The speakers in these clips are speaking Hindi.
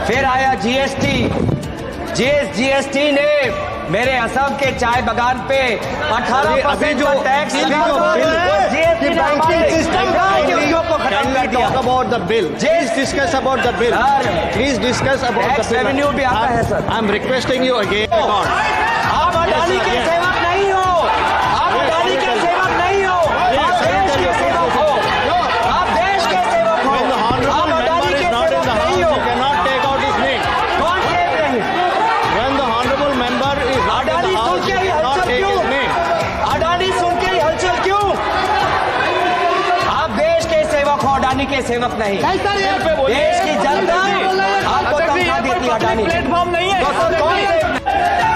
फिर आया जीएसटी ने मेरे असम के चाय बागान पे 18% जो tax about the bill, please discuss about the bill, please discuss about the revenue भी आता है sir. I am requesting you again. आप अडानी के सेवक नहीं हो, आप अडानी के सेवक नहीं हो, आप देश के सेवक हो, आप देश के सेवक हो, आप अडानी के सेवक नहीं हो। कौन सेवक नहीं? When the honorable member is not in Adani the soon house, के he ही cannot हलचल take his क्यों? name. अडानी सुन के ही हलचल क्यों? आप देश के सेवक हो, अडानी के सेवक नहीं। देश की जनता आपको तनख्वाह देती है, अडानी प्लेटफॉर्म नहीं है।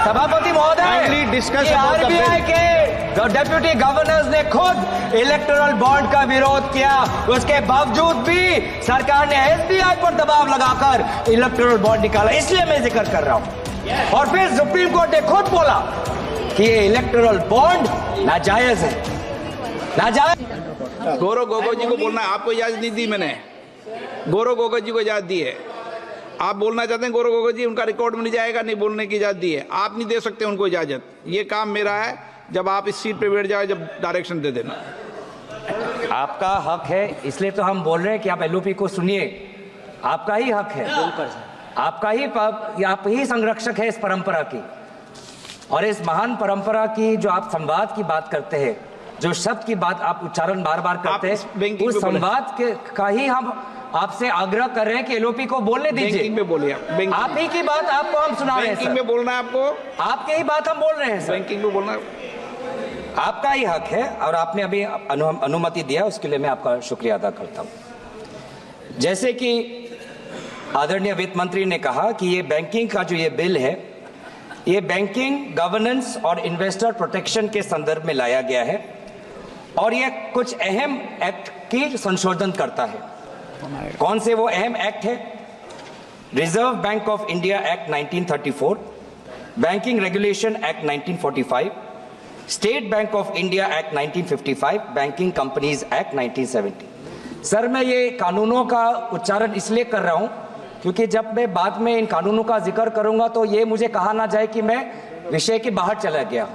सभापति महोदय, Kindly discuss about the RBI bill. के डिप्यूटी गवर्नर्स ने खुद इलेक्टोरल बॉन्ड का विरोध किया, उसके बावजूद भी सरकार ने एसबीआई पर दबाव लगाकर इलेक्टोरल बॉन्ड निकाला। इसलिए मैं जिक्र कर रहा हूं। और फिर सुप्रीम कोर्ट ने खुद बोला कि ये इलेक्टोरल बॉन्ड नाजायज है, नाजायज। गौरव गोगोई जी को बोलना है, आपको इजाजत नहीं दी मैंने। गौरव गोगोई जी को इजाजत दी है। आप बोलना चाहते हैं गौरव गोगोई जी, उनका रिकॉर्ड में नहीं जाएगा, नहीं बोलने की इजाजत दी है। आप नहीं दे सकते उनको इजाजत, ये काम मेरा है। जब आप इस सीट पे बैठ जाओ, जब डायरेक्शन दे देना। आपका हक है, इसलिए तो हम बोल रहे हैं कि आप एलओपी को सुनिए। आपका ही हक है, आपका ही आप ही संरक्षक है इस परंपरा की, और इस महान परंपरा की जो आप संवाद की बात करते हैं, जो शब्द की बात आप उच्चारण बार बार करते हैं, उस संवाद के का ही हम आपसे आग्रह कर रहे हैं कि एलओपी को बोलने दीजिए। बैंकिंग में बोलिए आप ही की बात आपको हम सुना रहे हैं। बैंकिंग में बोलना है आपको, आपके ही बात हम बोल रहे हैं सर। बैंकिंग में बोलना है। आपका ही हक है, और आपने अभी अनुमति दिया, उसके लिए मैं आपका शुक्रिया अदा करता हूं। जैसे कि आदरणीय वित्त मंत्री ने कहा कि ये बैंकिंग का जो ये बिल है, ये बैंकिंग गवर्नेंस और इन्वेस्टर प्रोटेक्शन के संदर्भ में लाया गया है, और ये कुछ अहम एक्ट की संशोधन करता है। कौन से वो अहम एक्ट है? Reserve bank of India act 1934, banking regulation act 1945, state bank of India act 1955, banking companies act 1970। Sir, मैं ये कानूनों का उच्चारण इसलिए कर रहा हूं क्योंकि जब मैं बाद में इन कानूनों का जिक्र करूंगा तो ये मुझे कहा ना जाए कि मैं विषय के बाहर चला गया।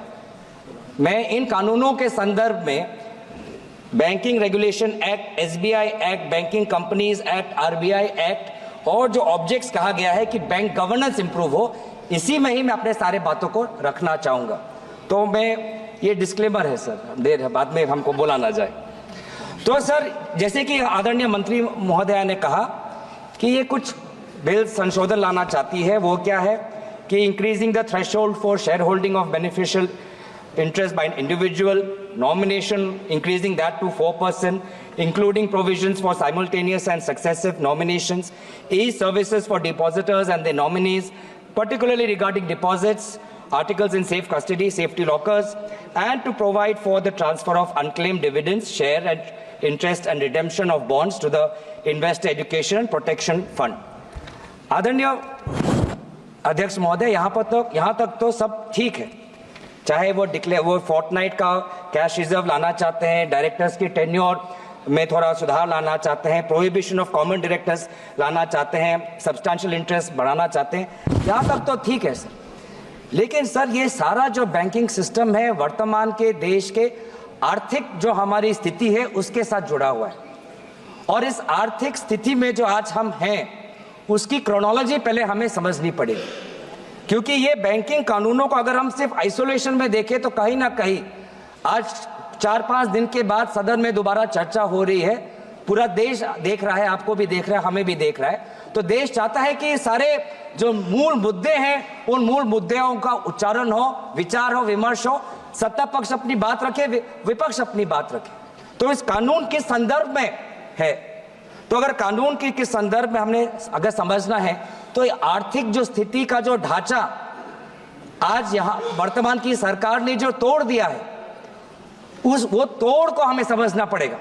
मैं इन कानूनों के संदर्भ में banking regulation act, SBI act, banking companies act, RBI act, और जो ऑब्जेक्ट्स कहा गया है कि बैंक गवर्नेंस इंप्रूव हो, इसी में ही मैं अपने सारे बातों को रखना चाहूंगा। तो मैं ये डिस्क्लेमर है सर, देर है, बाद में हमको बोला ना जाए। तो सर, जैसे कि आदरणीय मंत्री महोदया ने कहा कि ये कुछ बिल संशोधन लाना चाहती है, वो क्या है कि increasing the threshold for share holding of beneficial interest by an individual, nomination increasing that to 4%, including provisions for simultaneous and successive nominations, e-services for depositors and their nominees, particularly regarding deposits, articles in safe custody, safety lockers, and to provide for the transfer of unclaimed dividends, share and interest and redemption of bonds to the Investor Education and Protection Fund. आदरणीय अध्यक्ष महोदय, यहाँ तक तो सब ठीक है। चाहे वो फोर्टनाइट का कैश रिजर्व लाना चाहते हैं, डायरेक्टर्स की टेन्योर में थोड़ा सुधार लाना चाहते हैं, प्रोहिबिशन ऑफ कॉमन डायरेक्टर्स लाना चाहते हैं, सब्सटैंशियल इंटरेस्ट बढ़ाना चाहते हैं, यहाँ तक तो ठीक है सर। लेकिन सर, ये सारा जो बैंकिंग सिस्टम है वर्तमान के देश के आर्थिक जो हमारी स्थिति है उसके साथ जुड़ा हुआ है, और इस आर्थिक स्थिति में जो आज हम हैं उसकी क्रोनोलॉजी पहले हमें समझनी पड़ेगी। क्योंकि ये बैंकिंग कानूनों को अगर हम सिर्फ आइसोलेशन में देखें तो कहीं ना कहीं आज 4-5 दिन के बाद सदन में दोबारा चर्चा हो रही है, पूरा देश देख रहा है, आपको भी देख रहा है, हमें भी देख रहा है। तो देश चाहता है कि सारे जो मूल मुद्दे हैं उन मूल मुद्दों का उच्चारण हो, विचार हो, विमर्श हो, सत्ता पक्ष अपनी बात रखे, विपक्ष अपनी बात रखे। तो इस कानून के संदर्भ में है, तो अगर कानून के संदर्भ में हमने अगर समझना है तो आर्थिक जो स्थिति का जो ढांचा आज यहां वर्तमान की सरकार ने जो तोड़ दिया है, वो तोड़ को हमें समझना पड़ेगा,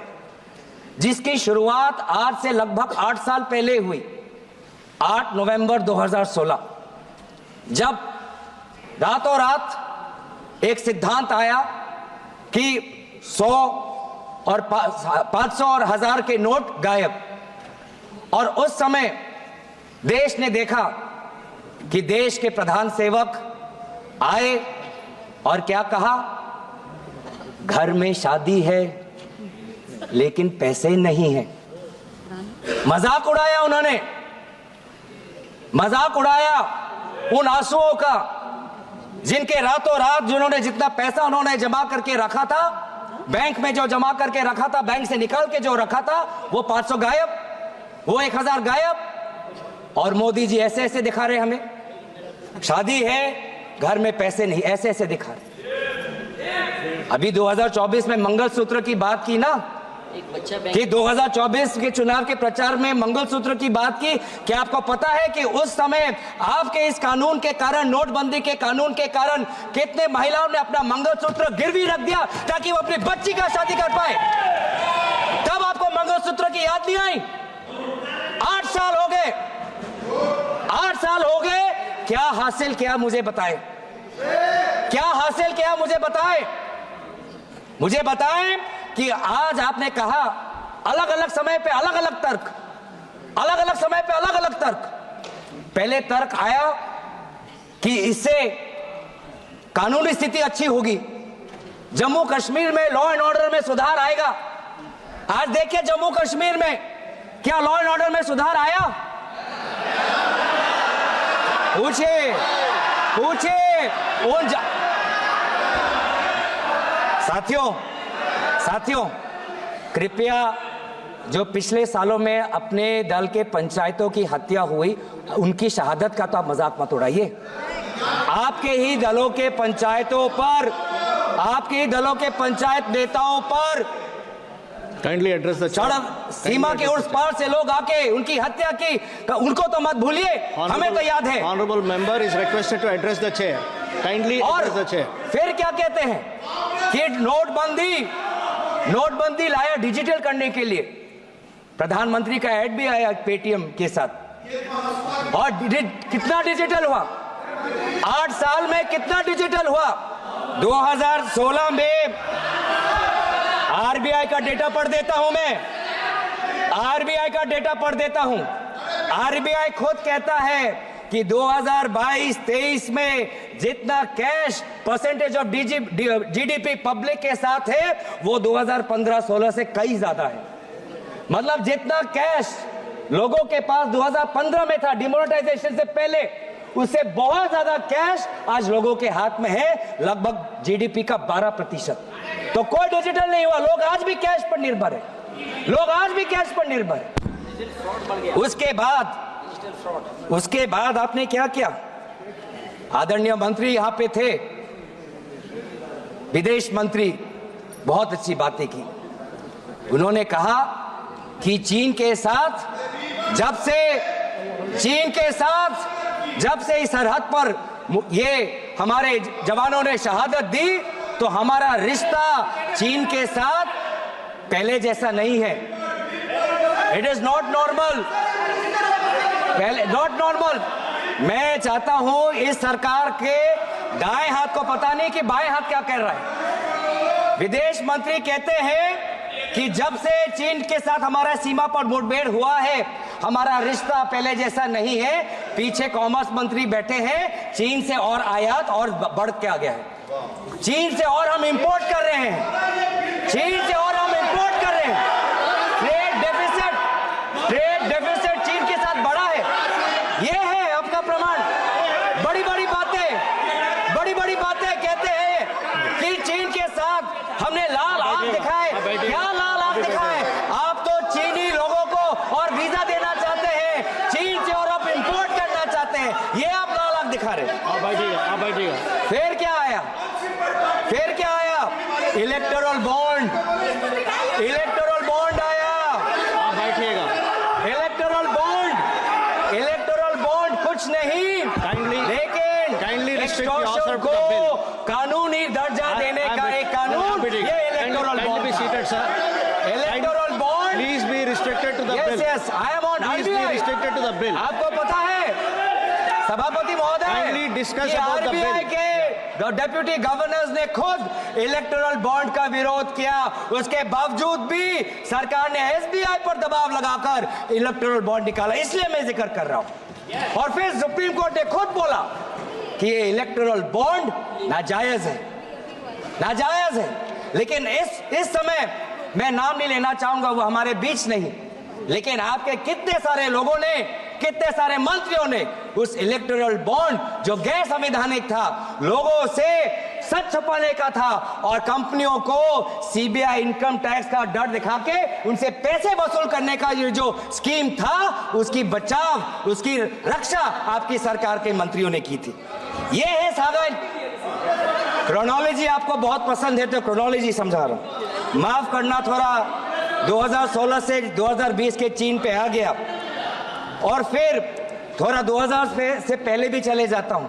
जिसकी शुरुआत आज से लगभग 8 साल पहले हुई, 8 नवंबर 2016, जब रातों रात एक सिद्धांत आया कि 100 और 500 और 1000 के नोट गायब। और उस समय देश ने देखा कि देश के प्रधान सेवक आए और क्या कहा, घर में शादी है लेकिन पैसे नहीं है। मजाक उड़ाया उन्होंने, मजाक उड़ाया उन आंसुओं का जिनके रातों रात जिन्होंने जितना पैसा उन्होंने जमा करके रखा था, बैंक में जो जमा करके रखा था, बैंक से निकाल के जो रखा था, वो 500 गायब, वो 1000 गायब। और मोदी जी ऐसे ऐसे दिखा रहे हमें, शादी है घर में पैसे नहीं, ऐसे ऐसे दिखा रहे। अभी 2024 में मंगलसूत्र की बात की ना, कि 2024 के चुनाव के प्रचार में मंगलसूत्र की बात की। क्या आपको पता है कि उस समय आपके इस कानून के कारण, नोटबंदी के कानून के कारण, कितने महिलाओं ने अपना मंगलसूत्र गिरवी रख दिया ताकि वो अपनी बच्ची का शादी कर पाए? तब आपको मंगलसूत्र की याद नहीं आई? 8 साल हो गए, 8 साल हो गए। क्या हासिल किया मुझे बताएं, क्या हासिल किया मुझे बताएं, मुझे बताएं कि आज आपने कहा अलग अलग समय पे अलग अलग तर्क, अलग अलग समय पे अलग अलग तर्क। पहले तर्क आया कि इससे कानूनी स्थिति अच्छी होगी, जम्मू कश्मीर में लॉ एंड ऑर्डर में सुधार आएगा। आज देखिए जम्मू कश्मीर में क्या लॉ एंड ऑर्डर में सुधार आया? पूछे पूछे उन साथियों, कृपया जो पिछले सालों में अपने दल के पंचायतों की हत्या हुई, उनकी शहादत का तो आप मजाक मत उड़ाइए। आपके ही दलों के पंचायतों पर, आपके ही दलों के पंचायत नेताओं पर Kindly address the chair. सड़क सीमा के उस पार से लोग आके उनकी हत्या की, उनको तो मत भूलिए, हमें तो याद है। Honorable member is requested to address the chair. Kindly address the chair. फिर क्या कहते हैं कि नोटबंदी लाया डिजिटल करने के लिए। प्रधानमंत्री का ऐड भी आया पेटीएम के साथ, और कितना डिजिटल हुआ? 8 साल में कितना डिजिटल हुआ? 2016 में आरबीआई का डेटा पढ़ देता हूं मैं, आरबीआई का डेटा पढ़ देता हूं। आरबीआई खुद कहता है कि 2022-23 में जितना cash percentage of GDP public के साथ है, वो 2015-16 से कई ज्यादा है। मतलब जितना कैश लोगों के पास 2015 में था डिमोनेटाइजेशन से पहले, उससे बहुत ज्यादा कैश आज लोगों के हाथ में है, लगभग जीडीपी का 12%। तो कोई डिजिटल नहीं हुआ, लोग आज भी कैश पर निर्भर है, लोग आज भी कैश पर निर्भर है। उसके बाद आपने क्या किया? आदरणीय मंत्री यहां पे थे, विदेश मंत्री, बहुत अच्छी बातें की। उन्होंने कहा कि चीन के साथ जब से इस सरहद पर ये हमारे जवानों ने शहादत दी, तो हमारा रिश्ता चीन के साथ पहले जैसा नहीं है। It is not normal, not normal. मैं चाहता हूं इस सरकार के दाएं हाथ को पता नहीं कि बाएं हाथ क्या कर रहा है। विदेश मंत्री कहते हैं कि जब से चीन के साथ हमारा सीमा पर मुठभेड़ हुआ है, हमारा रिश्ता पहले जैसा नहीं है। पीछे कॉमर्स मंत्री बैठे हैं, चीन से और आयात और बढ़ के आ गया है, चीन से और हम इंपोर्ट कर रहे हैं, चीन से और हम इंपोर्ट कर रहे हैं। ट्रेड डेफिसिट चीन के साथ बढ़ा है, ये है आपका प्रमाण। बड़ी बड़ी बातें कहते हैं कि चीन के साथ हमने लाल आंख दिखाए। क्या लाल आंख दिखाए? आप तो चीनी लोगों को और वीजा देना चाहते हैं, चीन से और आप इंपोर्ट करना चाहते हैं, ये आप लाल आंख दिखा रहे हैं। आप बैठिएगा। फिर क्या आया? इलेक्टोरल बॉन्ड आया। आप बैठिएगा। इलेक्टोरल बॉन्ड कुछ नहीं, लेकिन एक्सटॉर्शन को कानूनी दर्जा देने का एक कानून, ये electoral bond. Electoral bond, please be restricted to the bill. Yes, I am on restricted to the bill. आपको पता है सभापति महोदय, Kindly discuss about the bill. RBI के डेप्यूटी गवर्नर्स ने खुद इलेक्टोरल बॉन्ड का विरोध किया, उसके बावजूद भी सरकार ने एसबीआई पर दबाव लगाकर इलेक्टोरल बॉन्ड निकाला, इसलिए मैं जिक्र कर रहा हूं। और फिर सुप्रीम कोर्ट ने खुद बोला कि ये इलेक्टोरल बॉन्ड नाजायज है, नाजायज है। लेकिन इस समय मैं नाम नहीं लेना चाहूंगा, वो हमारे बीच नहीं, लेकिन आपके कितने सारे लोगों ने, कितने सारे मंत्रियों ने उस इलेक्टोरल बॉन्ड जो गैर संवैधानिक था, लोगों से सच छुपाने का था और कंपनियों को सीबीआई इनकम टैक्स का डर दिखा के उनसे पैसे वसूल करने का ये जो स्कीम था, उसकी बचाव, उसकी रक्षा आपकी सरकार के मंत्रियों ने की थी। ये है सागर। क्रोनोलॉजी आपको बहुत पसंद है तो क्रोनोलॉजी समझा रहा हूं, माफ करना, थोड़ा 2016 से 2020 के चीन पे आ गया और फिर थोड़ा 2000 से पहले भी चले जाता हूं।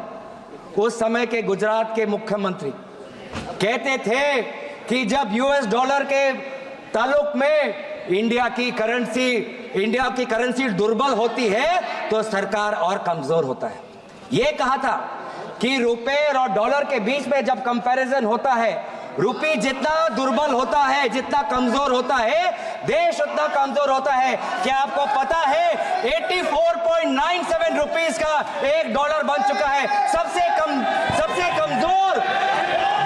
उस समय के गुजरात के मुख्यमंत्री कहते थे कि जब यूएस डॉलर के ताल्लुक में इंडिया की करेंसी दुर्बल होती है तो सरकार और कमजोर होता है। यह कहा था कि रुपए और डॉलर के बीच में जब कंपैरिजन होता है, रुपये जितना दुर्बल होता है, जितना कमजोर होता है, देश उतना कमजोर होता है। क्या आपको पता है 84.97 रुपीस का एक डॉलर बन चुका है, सबसे कमजोर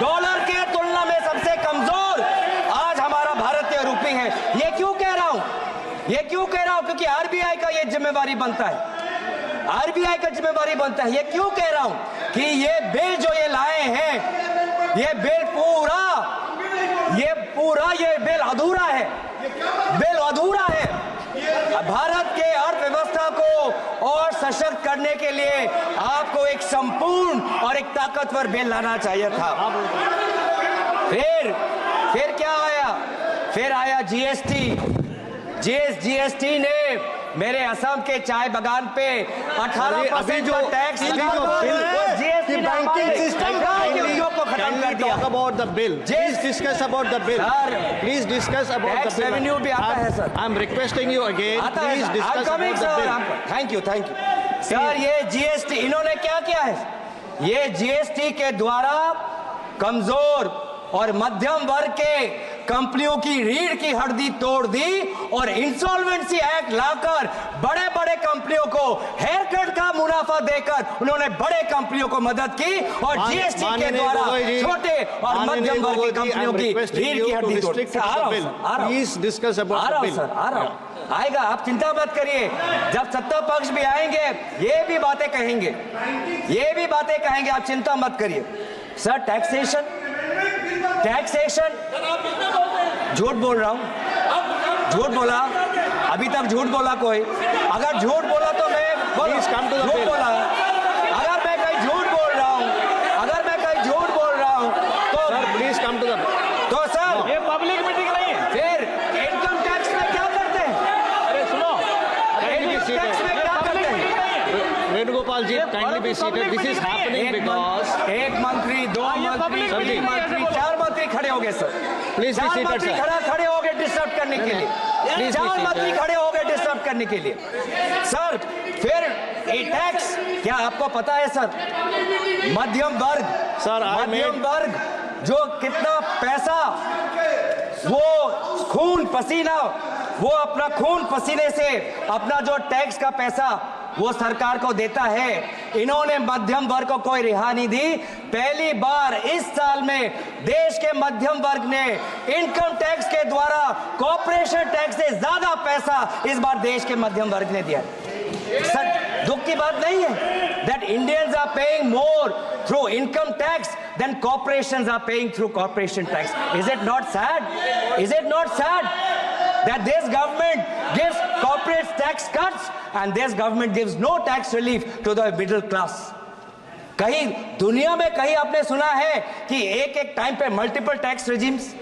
डॉलर के तुलना में सबसे कमजोर आज हमारा भारतीय रुपये है। ये क्यों कह रहा हूं? ये क्यों कह रहा हूं? क्योंकि आरबीआई का ये जिम्मेवारी बनता है, आरबीआई का जिम्मेवारी बनता है। ये क्यों कह रहा हूं कि ये बिल जो ये लाए हैं, ये बिल अधूरा है, बिल अधूरा है। भारत के अर्थव्यवस्था को और सशक्त करने के लिए आपको एक संपूर्ण और एक ताकतवर बिल लाना चाहिए था। फिर क्या आया? फिर आया जीएसटी ने मेरे असम के चाय बागान पे 18% का टैक्स जीएसटी ने banking system को खत्म कर दिया। Talk about the bill. Please discuss about the bill. Please discuss about the tax bill. Revenue भी आता है sir. I'm requesting you again. Please discuss about the bill. Thank you sir. ये जीएसटी इन्होंने क्या किया है? ये जीएसटी के द्वारा कमजोर और मध्यम वर्ग के कंपनियों की रीढ़ की हड्डी तोड़ दी और इंसॉल्वेंसी एक्ट लाकर बड़े बड़े कंपनियों को हेयर कट का मुनाफा देकर उन्होंने बड़े कंपनियों को मदद की और जीएसटी के द्वारा छोटे और मध्यम वर्ग की कंपनियों की रीढ़ की हड्डी तोड़ दी। Please discuss about the bill. आ रहा हूं, आएगा, आप चिंता मत करिए। जब सत्ता पक्ष भी आएंगे ये भी बातें कहेंगे, आप चिंता मत करिए। सर टैक्सेशन झूठ बोल रहा हूं, झूठ बोला, अभी तक झूठ बोला कोई? अगर झूठ बोला तो मैं झूठ बोला। अगर मैं कहीं झूठ बोल रहा हूं तो Sir, please come to the. तो सर ये पब्लिक मीटिंग नहीं है। फिर इनकम टैक्स में क्या करते हैं? अरे सुनो, इनकम टैक्स में क्या करते हैं? Venugopal ji, kindly be seated. This is happening because एक मंत्री, दो मंत्री, तीन मंत्री, 4 मंत्री खड़े हो गए सर। Please be 4 seated, मंत्री sir. खड़े हो गए डिस्टर्ब करने के लिए। Please be 4 मंत्री seated. खड़े हो गए डिस्टर्ब करने के लिए। सर फिर ये टैक्स क्या आपको पता है सर? मध्यम वर्ग जो कितना पैसा वो अपना खून पसीने से अपना जो टैक्स का पैसा वो सरकार को देता है, इन्होंने मध्यम वर्ग को कोई रिहा नहीं दी। पहली बार इस साल में देश के मध्यम वर्ग ने इनकम टैक्स के द्वारा कॉर्पोरेशन टैक्स से ज्यादा पैसा इस बार देश के मध्यम वर्ग ने दिया। सर दुख की बात नहीं है that Indians are paying more through income tax than corporations are paying through corporation tax. Is it not sad? Is it not sad that this government gives corporate tax cuts and this government gives no tax relief to the middle class? कहीं दुनिया में कहीं आपने सुना है कि एक टाइम पे मल्टीपल टैक्स रेजिम्स?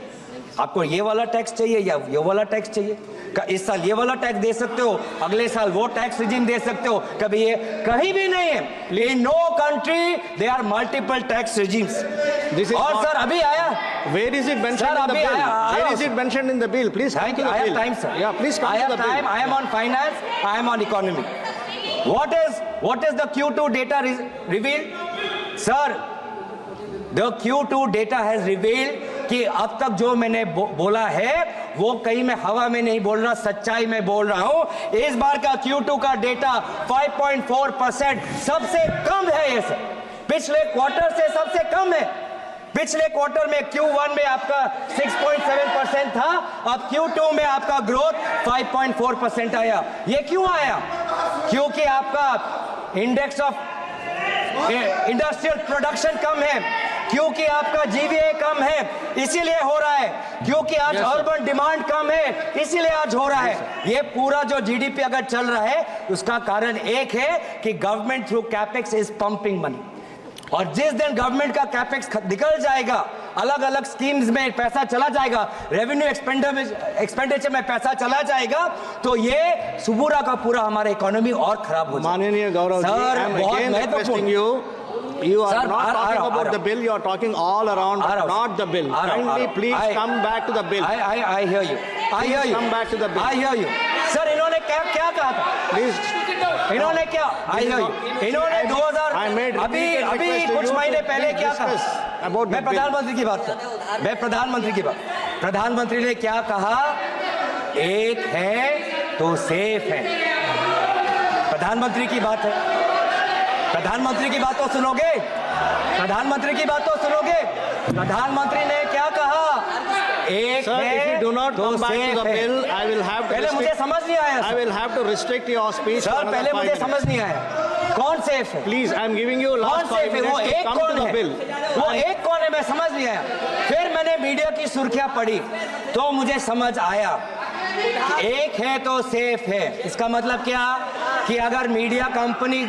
आपको ये वाला टैक्स चाहिए या ये वाला टैक्स चाहिए? इस साल ये वाला टैक्स दे सकते हो, अगले साल वो टैक्स रिजीम दे सकते हो, कभी ये कहीं भी नहीं है। In no country they are multiple tax regimes. और सर अभी आया, where is it mentioned in the bill? Where is it mentioned in the bill? Please come to the bill. I have time, sir. Yeah, please come to the bill. I am on finance, I am on economy. What is the Q2 data revealed? Sir, the Q2 data has revealed कि अब तक जो मैंने बोला है वो कहीं मैं हवा में नहीं बोल रहा, सच्चाई में बोल रहा हूं। इस बार का Q2 का डेटा 5.4% सबसे कम है। ये सर पिछले क्वार्टर से सबसे कम है। पिछले क्वार्टर में Q1 में आपका 6.7% था, अब Q2 में आपका ग्रोथ 5.4% आया। ये क्यों आया? क्योंकि आपका इंडेक्स ऑफ इंडस्ट्रियल प्रोडक्शन कम है, क्योंकि आपका जीवीए कम है, इसीलिए हो रहा है। क्योंकि आज अर्बन डिमांड कम है, इसीलिए आज हो रहा है। ये पूरा जो जीडीपी अगर चल रहा है उसका कारण एक है कि government through capex is pumping money. और जिस दिन गवर्नमेंट का कैपेक्स निकल जाएगा, अलग अलग स्कीम्स में पैसा चला जाएगा, रेवेन्यू एक्सपेंडिचर में पैसा चला जाएगा, तो ये सुबूरा का पूरा हमारा इकोनॉमी और खराब हो जाएगा। माननीय Gaurav ji, sir, I am बहुत again महत्वपूर्ण। requesting you are Sir, not talking about the bill, you are talking all around, but not the bill. Kindly please come back to the bill. I hear you. I hear you. Come back to the bill. I hear you. Sir, इन्होंने क्या कहा था? Please. इन्होंने क्या? I hear you. इन्होंने 2000 अभी कुछ महीने पहले क्या कहा? मैं प्रधानमंत्री की बात कर, मैं प्रधानमंत्री की बात। प्रधानमंत्री ने क्या कहा? एक है तो सेफ है। प्रधानमंत्री की बात है। प्रधानमंत्री की बात तो सुनोगे? प्रधानमंत्री की बात तो सुनोगे? प्रधानमंत्री ने क्या कहा? एक Sir, है if you do not तो come back to the safe है। bill, I will have to पहले मुझे समझ नहीं आया I will have to restrict your speech. for sir, another पहले 5 मुझे minutes. समझ नहीं आया कौन सेफ है। Please, I am giving you कौन last 5 सेफ है? वो minutes to एक come कौन to the है? bill. वो एक कौन है? मैं समझ नहीं आया। फिर मैंने मीडिया की सुर्खियां पढ़ी तो मुझे समझ आया कि एक है तो सेफ है। इसका मतलब क्या? कि अगर मीडिया कंपनी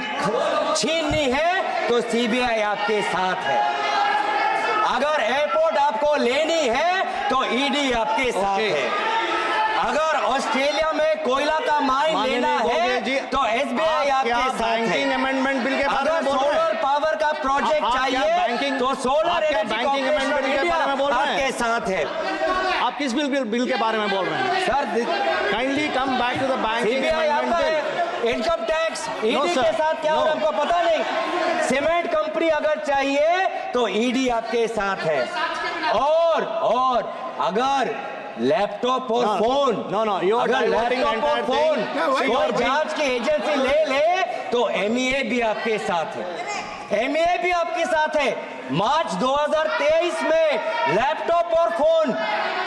छीननी है तो सीबीआई आपके साथ है। अगर एयरपोर्ट आपको लेनी है तो ईडी आपके साथ है। अगर ऑस्ट्रेलिया में कोयला का माइन लेना है तो एसबीआई आपके साथ है। बैंकिंग अमेंडमेंट बिल के बारे में बोल रहे हैं? सोलर पावर का प्रोजेक्ट चाहिए तो सोलर एनर्जी बैंकिंग अमेंडमेंट के बारे में बोल रहे आपके हैं? साथ है। आप किस बिल के बारे में बोल रहे हैं? Sir, kindly come back to the banking CBI आपका अमेंडमेंट है, bill. Income tax ED sir. के साथ क्या हो रहा है हमको पता नहीं। सीमेंट कंपनी अगर चाहिए तो ईडी आपके साथ है। और अगर लैपटॉप और फोन अगर लैपटॉप और फोन कोई जांच की एजेंसी ले तो एमईए भी आपके साथ है। एमईए भी आपके साथ है। मार्च 2023 में लैपटॉप और फोन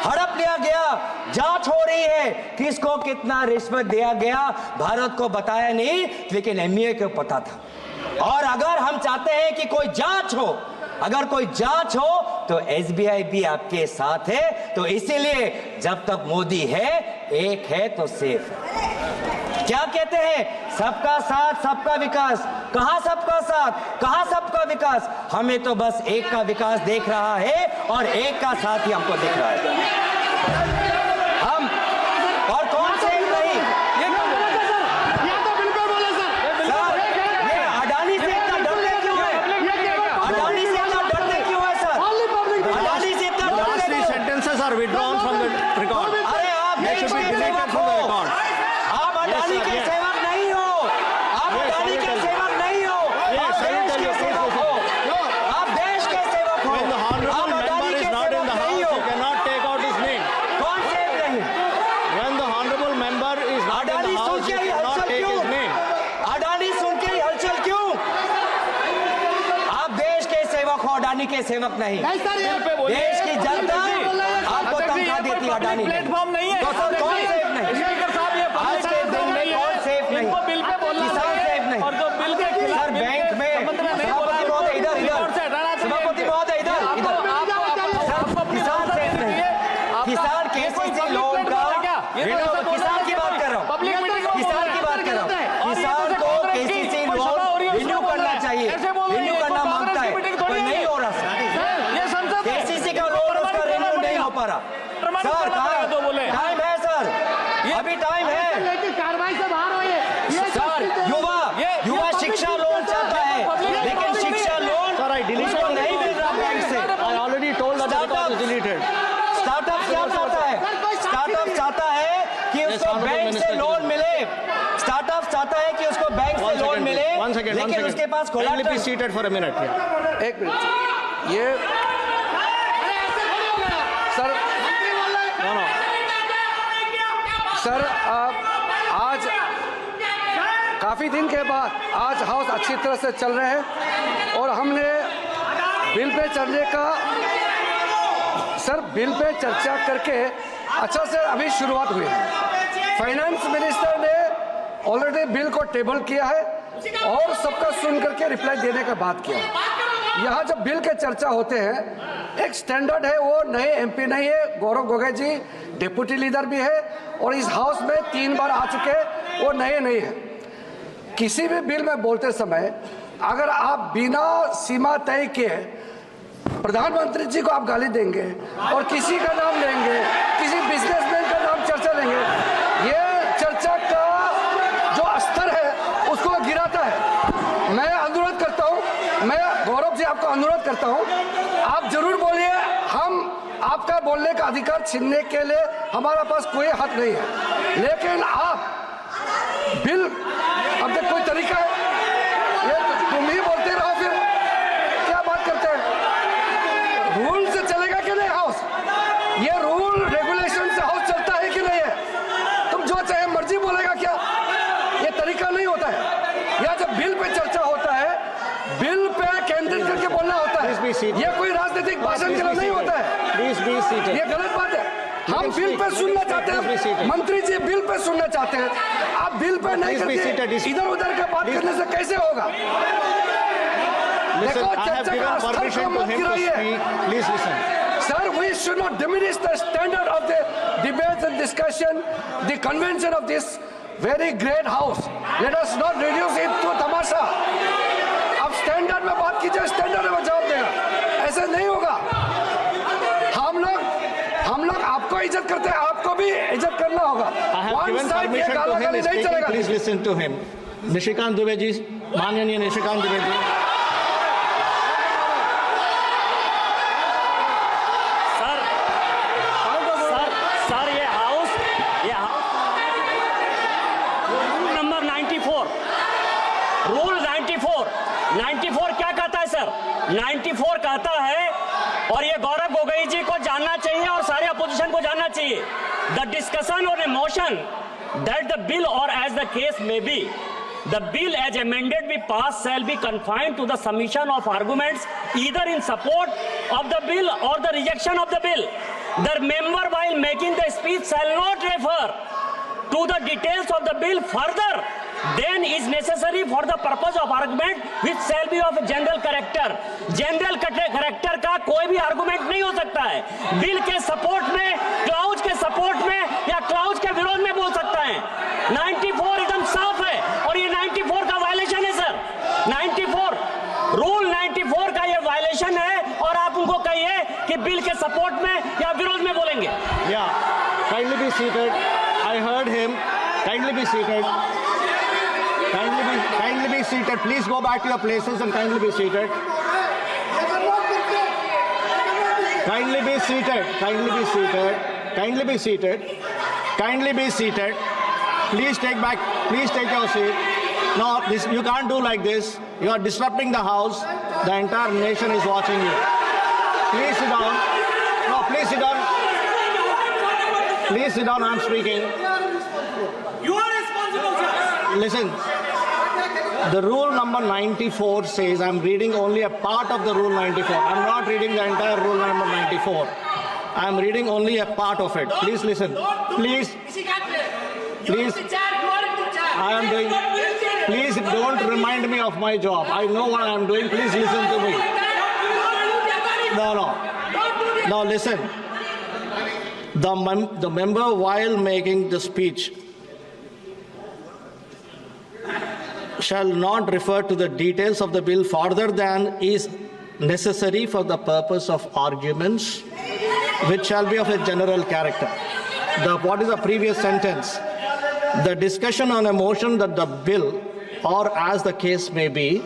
हड़प लिया गया, जांच हो रही है। किसको कितना रिश्वत दिया गया भारत को बताया नहीं, लेकिन एमईए को पता था। और अगर हम चाहते हैं कि कोई जांच हो, अगर कोई जांच हो तो एसबीआई भी आपके साथ है। तो इसीलिए जब तक मोदी है, एक है तो सेफ है। क्या कहते हैं? सबका साथ सबका विकास। कहां सबका साथ, कहां सबका विकास? हमें तो बस एक का विकास देख रहा है और एक का साथ ही हमको दिख रहा है। हम और कौन से नहीं? सर, ये अडानी से इतना डरते क्यों है? अडानी से इतना डरते क्यों है सर? अडानी से इतना डरते Last 3 क्यों? sentences are withdrawn from the record. अरे आप They देश should be के deleted सेवक from हो, the record. आप अडानी Yes, sir, के yes. सेवक नहीं हो, आप Yes, अडानी I के will tell you. सेवक नहीं हो, Yes, आप I will देश tell के you. सेवक हो, आप देश के सेवक हो। When the honorable आप member अडानी is के not in सेवक the नहीं house, हो। you cannot take out his name. कौन सेव नहीं? When the honorable member is not in Adani the soon house, के you ही cannot हलचल take क्यों? his name. अडानी सुन के ही हलचल क्यों? आप देश के सेवक हो, अडानी के सेवक नहीं। देश की जनता आपको तनख्वाह देती है, अडानी नहीं। प्लेटफॉर्म नहीं है। तो सर कौन सेफ नहीं? स्पीकर साहब, ये आज के दिन में कौन सेफ नहीं? इनको बिल पे बोलना किसान चाहिए सेफ नहीं। और जो बिल के खिलाफ सर बैंक में संबंध में नहीं बोला, सभापति महोदय इधर रिकॉर्ड से हटाना चाहिए। सभापति महोदय इधर आपको अपनी किसान व्यवस्था सेफ देनी नहीं। चाहिए। किसान केसीसी लोन का किसान की बात कर रहा हूँ। किसान की बात कर रहा हूँ। किसान को केसीसी लोन रिन्यू करना चाहिए, रिन्यू करना मांगता है, पर नहीं हो रहा सर। ये संसद है। केसीसी का लोन उसका रिन्यू नहीं हो पा रहा। सर तो बोले टाइम है सर, अभी टाइम है। कार्रवाई से बाहर हो ये सर युवा शिक्षा लोन चाहता है, लेकिन शिक्षा लोन Sir, I deleted उसको the नहीं मिल रहा बैंक से। I already told that the record is deleted. Startup क्या चाहता है? स्टार्टअप चाहता है कि उसको honorable बैंक से minister. लोन मिले। स्टार्टअप चाहता है कि उसको बैंक से लोन मिले, One second. लेकिन उसके पास Kindly be collateral. seated for a minute. Yeah. एक मिनट ये सर सर आज काफ़ी दिन के बाद आज हाउस अच्छी तरह से चल रहे हैं और हमने बिल पे चलने का सर बिल पे चर्चा करके अच्छा से अभी शुरुआत हुई है। फाइनेंस मिनिस्टर ने ऑलरेडी बिल को टेबल किया है और सबका सुन करके रिप्लाई देने का बात किया। यहाँ जब बिल के चर्चा होते हैं एक स्टैंडर्ड है, वो नए एमपी नहीं है, गौरव गोगोई जी डिप्टी लीडर भी है और इस हाउस में 3 बार आ चुके हैं, वो नए नहीं है। किसी भी बिल में बोलते समय अगर आप बिना सीमा तय किए प्रधानमंत्री जी को आप गाली देंगे और किसी का नाम लेंगे, किसी बिजनेसमैन का नाम चर्चा लेंगे, ये चर्चा का जो स्तर है उसको गिराता है। मैं अनुरोध करता हूँ, मैं गौरव जी आपको अनुरोध करता हूँ, आप जरूर बोलिए, हम आपका बोलने का अधिकार छीनने के लिए हमारा पास कोई हक नहीं है, लेकिन आप बिल अब तक कोई तरीका है, ये तुम ही बोलते रहो, फिर क्या बात करते हैं? रूल से चलेगा कि नहीं हाउस? ये रूल रेगुलेशन से हाउस चलता है कि नहीं है? तुम जो चाहे मर्जी बोलेगा क्या? ये तरीका नहीं होता है। या जब बिल पे चर्चा होता है, बिल पे केंद्रित करके बोलना होता है, ये कोई राजनीतिक भाषण के लिए नहीं होता है। ये गलत बात है। हम बिल पे सुनना चाहते हैं, मंत्री जी बिल पे सुनना चाहते हैं, आप बिल पे नहीं करके इधर उधर का बात करने से कैसे होगा? देखो चर्चा का स्तर को मत गिराइए। Sir, we should not diminish the standard of the debates and discussion, the convention of this very great house. Let us not reduce it to तमाशा। अब स्टैंडर्ड में बात कीजिए, स्टैंडर्ड में जवाब देगा, ऐसे नहीं होगा। हम लोग आपको इज्जत करते हैं, आपको भी इज्जत करना होगा। One side ये गाली नहीं चलेगा। Please listen to him. Nishikant Dubey ji, माननीय निशिकांत दुबे जी। सर ये हाउस रूल नंबर 94 क्या कहता है सर? 94 कहता है, और ये गौरव गोगोई जी को जानना चाहिए और सारे अपोजिशन को जानना चाहिए, द डिस्कशन और ए मोशन दैट द बिल और एज द केस में B, the bill as amended be passed shall be confined to the submission of arguments either in support of the bill or the rejection of the bill. The member while making the speech shall not refer to the details of the bill further than is necessary for the purpose of argument which shall be of general character. General character का कोई भी argument नहीं हो सकता है। बिल के सपोर्ट में, क्लाउज के सपोर्ट में या क्लाउज के विरोध में बोल सकता है। 94 एकदम साफ है और ये 94 का वायलेशन है सर। 94 रूल 94 का ये वायलेशन है और आप उनको कहिए कि बिल के सपोर्ट में या विरोध में बोलेंगे। Yeah, kindly be seated. I heard him. Kindly be seated. Kindly be seated. Please go back to your places and kindly be seated. Kindly be seated. Kindly be seated. Kindly be seated. Kindly be seated. Please take your seat. No, you can't do like this. You are disrupting the house. The entire nation is watching you. Please sit down. No, please sit down. Please sit down, I'm speaking. You are responsible, sir. Listen, the rule number 94 says, I'm reading only a part of the rule 94. I'm not reading the entire rule number 94. I'm reading only a part of it. Please listen. Please. I am doing. Please don't remind me of my job. I know what I am doing. Please listen to me. No, listen. The member, while making the speech, shall not refer to the details of the bill further than is necessary for the purpose of arguments, which shall be of a general character. What is the previous sentence? The discussion on a motion that the bill, or as the case may be,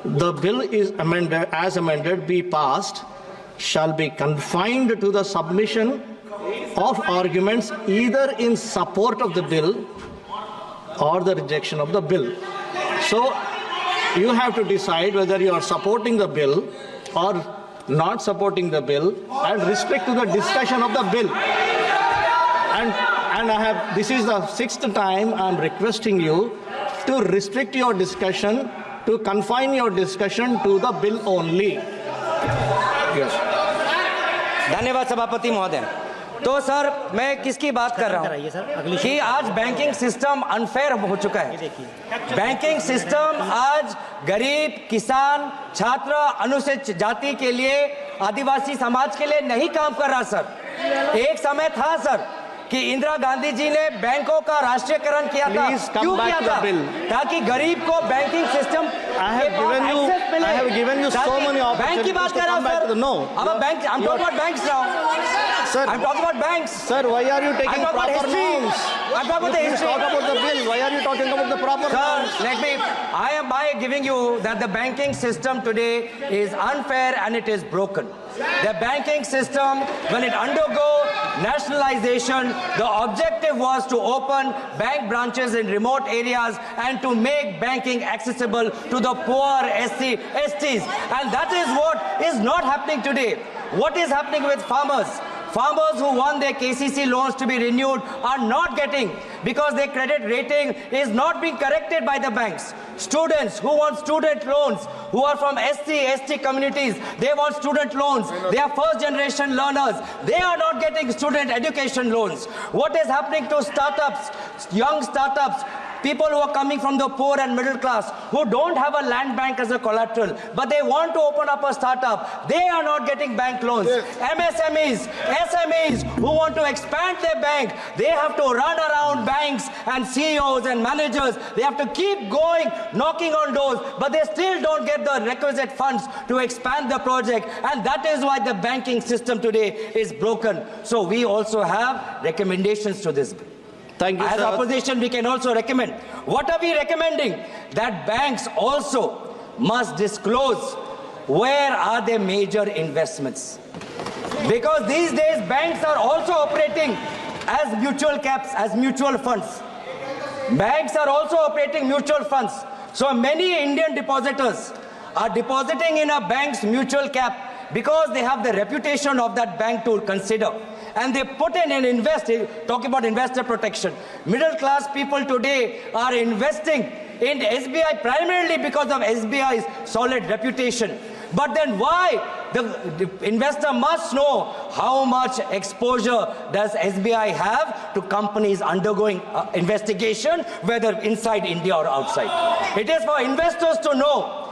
the bill is amended, as amended, be passed, shall be confined to the submission of arguments either in support of the bill or the rejection of the bill. So you have to decide whether you are supporting the bill or not supporting the bill and restrict to the discussion of the bill. And this is the 6th time I'm requesting you to restrict your discussion, to confine your discussion to the bill only. धन्यवाद सभापति महोदय। तो सर मैं किसकी बात कर रहा हूँ कि आज बैंकिंग सिस्टम अनफेयर हो चुका है। बैंकिंग सिस्टम आज गरीब, किसान, छात्र, अनुसूचित जाति के लिए, आदिवासी समाज के लिए नहीं काम कर रहा सर। एक समय था सर कि इंदिरा गांधी जी ने बैंकों का राष्ट्रीयकरण किया था। क्यों किया था? ताकि गरीब को banking system I have given you so many opportunities. Bank की बात कर रहा हूं सर। No. अब bank, I'm talking about banks now. Sir, I'm talking about banks. Sir, why are you taking I'm talking about proper history. norms? I'm talking about the Please history. talk about the bill. Why are you talking about the proper norms? Sir, let me. I am by giving you that the banking system today is unfair and it is broken. The banking system, when it undergo nationalization, the objective was to open bank branches in remote areas and to make banking accessible to the poor STs. And that is what is not happening today. What is happening with farmers? Farmers who want their KCC loans to be renewed are not getting because their credit rating is not being corrected by the banks. Students who want student loans, who are from ST communities, they want student loans. They are first generation learners. They are not getting student education loans. What is happening to startups, young startups? People who are coming from the poor and middle class, who don't have a land bank as a collateral, but they want to open up a startup, they are not getting bank loans. MSMEs, SMEs who want to expand their bank, they have to run around banks and CEOs and managers. They have to keep going, knocking on doors, but they still don't get the requisite funds to expand the project. And that is why the banking system today is broken. So we also have recommendations to this bill. Thank you, As sir. opposition, we can also recommend. What are we recommending? That banks also must disclose where are their major investments. Because these days, banks are also operating as mutual caps, as mutual funds. Banks are also operating mutual funds. So many Indian depositors are depositing in a bank's mutual cap because they have the reputation of that bank to consider. And they put in and invest, talking about investor protection. Middle class people today are investing in SBI primarily because of SBI's solid reputation. But then why? The investor must know how much exposure does SBI have to companies undergoing investigation, whether inside India or outside. It is for investors to know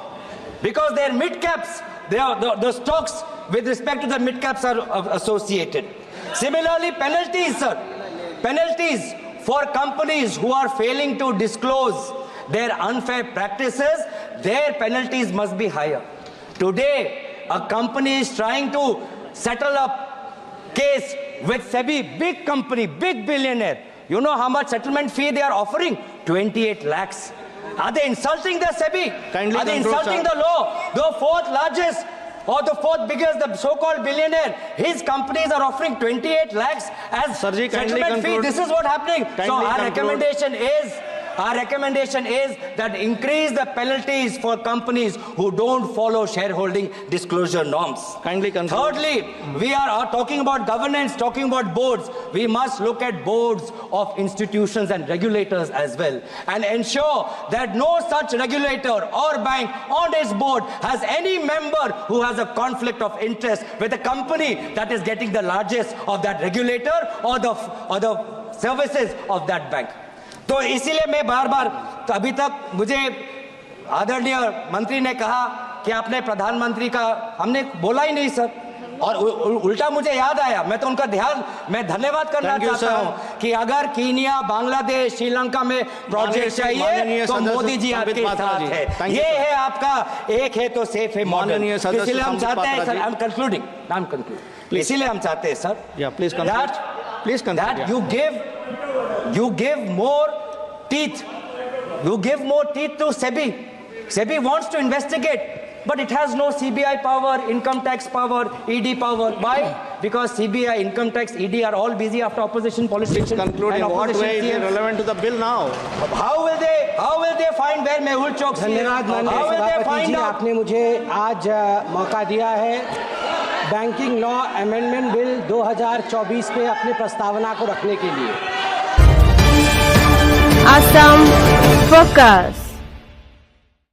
because their mid-caps, the stocks with respect to the mid-caps are associated. Similarly, penalties, sir. Penalties for companies who are failing to disclose their unfair practices, their penalties must be higher. Today, a company is trying to settle a case with SEBI, big company, big billionaire. You know how much settlement fee they are offering? 28 lakhs. Are they insulting the SEBI? Kindly are they control, insulting sir. the law? The fourth largest or the fourth biggest, the so-called billionaire, his companies are offering 28 lakhs as Sirji, kindly settlement fee. conclude. This is what happening. Kindly So our conclude. recommendation is that increase the penalties for companies who don't follow shareholding disclosure norms. Kindly conclude. Thirdly, we are talking about governance, talking about boards. We must look at boards of institutions and regulators as well and ensure that no such regulator or bank on its board has any member who has a conflict of interest with a company that is getting the largest of that regulator or the services of that bank. तो इसीलिए मैं बार-बार तो अभी तक मुझे आदरणीय मंत्री ने कहा कि आपने प्रधानमंत्री का हमने बोला ही नहीं सर और उल्टा मुझे याद आया मैं तो उनका मैं धन्यवाद करना चाहता हूं कि अगर कीनिया बांग्लादेश श्रीलंका में प्रोजेक्ट चाहिए तो मोदी जी आपके साथ है ये है आपका एक है तो सेफ है मॉडल इसलिए हम चाहते हैं सर आई एम कंक्लूडिंग इसीलिए हम चाहते हैं sir please that you give more teeth. You give more teeth to SEBI. SEBI wants to investigate, but it has no CBI power, income tax power, ED power. Why? because CBI, income tax, ED are all busy after opposition politicians. Conclude in and what opposition way it is CMs. relevant to the bill now? How will they find where Mehul Choksi is? धन्यवाद माननीय How will they सभापति find जी, out? आपने मुझे आज मौका दिया है बैंकिंग लॉ अमेंडमेंट बिल 2024 पे अपनी प्रस्तावना को रखने के लिए। Assam Focus.